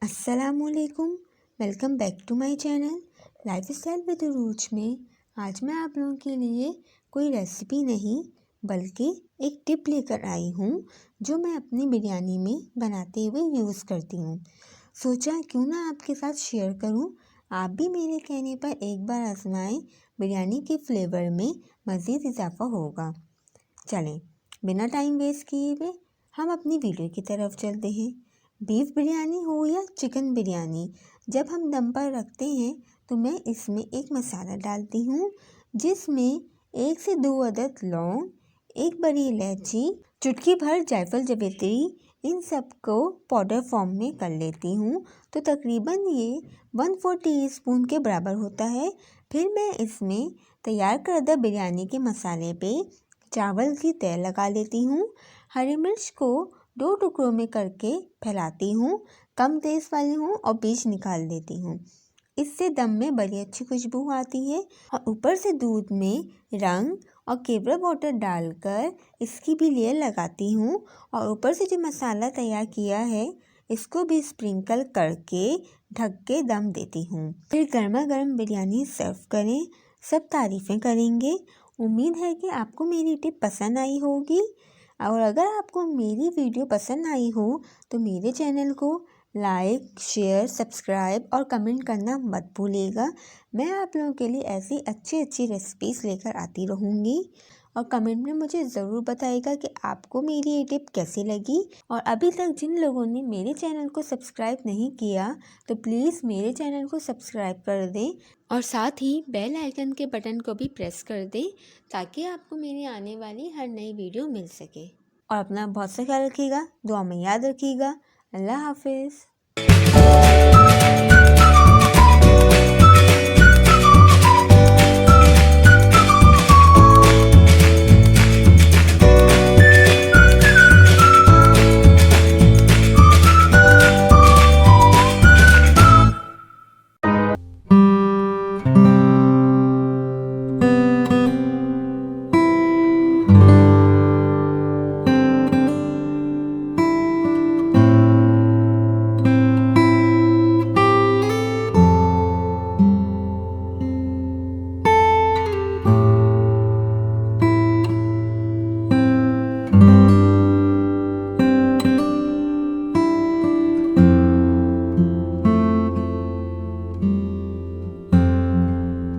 अस्सलामुअलैकुम। Welcome back to my channel lifestyle with Ruch में। आज मैं आप लोगों के लिए कोई रेसिपी नहीं बल्कि एक टिप लेकर आई हूँ जो मैं अपनी बिरयानी में बनाते हुए यूज़ करती हूँ। सोचा क्यों ना आपके साथ शेयर करूँ, आप भी मेरे कहने पर एक बार आजमाएं, बिरयानी के फ्लेवर में मज़ीद इजाफा होगा। चलें, बिना टाइम वेस्ट किए हुए हम अपनी वीडियो की तरफ चलते हैं। बीफ बिरयानी हो या चिकन बिरयानी, जब हम दम पर रखते हैं तो मैं इसमें एक मसाला डालती हूँ जिसमें 1 से 2 अदद लौंग, एक बड़ी इलायची, चुटकी भर जायफल जावित्री, इन सब को पाउडर फॉर्म में कर लेती हूँ। तो तकरीबन ये 1/4 टीस्पून के बराबर होता है। फिर मैं इसमें तैयार करदा बिरयानी के मसाले पे चावल की तह लगा लेती हूँ। हरी मिर्च को 2 टुकड़ों में करके फैलाती हूँ, कम तेज़ वाली हूँ और बीज निकाल देती हूँ। इससे दम में बड़ी अच्छी खुशबू आती है। और ऊपर से दूध में रंग और केवड़ा वाटर डालकर इसकी भी लेयर लगाती हूँ और ऊपर से जो मसाला तैयार किया है इसको भी स्प्रिंकल करके ढक के दम देती हूँ। फिर गर्मा गर्म बिरयानी सर्व करें, सब तारीफ़ें करेंगे। उम्मीद है कि आपको मेरी टिप पसंद आई होगी और अगर आपको मेरी वीडियो पसंद आई हो तो मेरे चैनल को लाइक, शेयर, सब्सक्राइब और कमेंट करना मत भूलिएगा। मैं आप लोगों के लिए ऐसी अच्छी रेसिपीज़ लेकर आती रहूँगी और कमेंट में मुझे ज़रूर बताइएगा कि आपको मेरी ये टिप कैसी लगी। और अभी तक जिन लोगों ने मेरे चैनल को सब्सक्राइब नहीं किया तो प्लीज़ मेरे चैनल को सब्सक्राइब कर दें और साथ ही बेल आइकन के बटन को भी प्रेस कर दें ताकि आपको मेरी आने वाली हर नई वीडियो मिल सके। और अपना बहुत सा ख्याल रखिएगा, दुआ में याद रखिएगा। अल्लाह हाफिज़।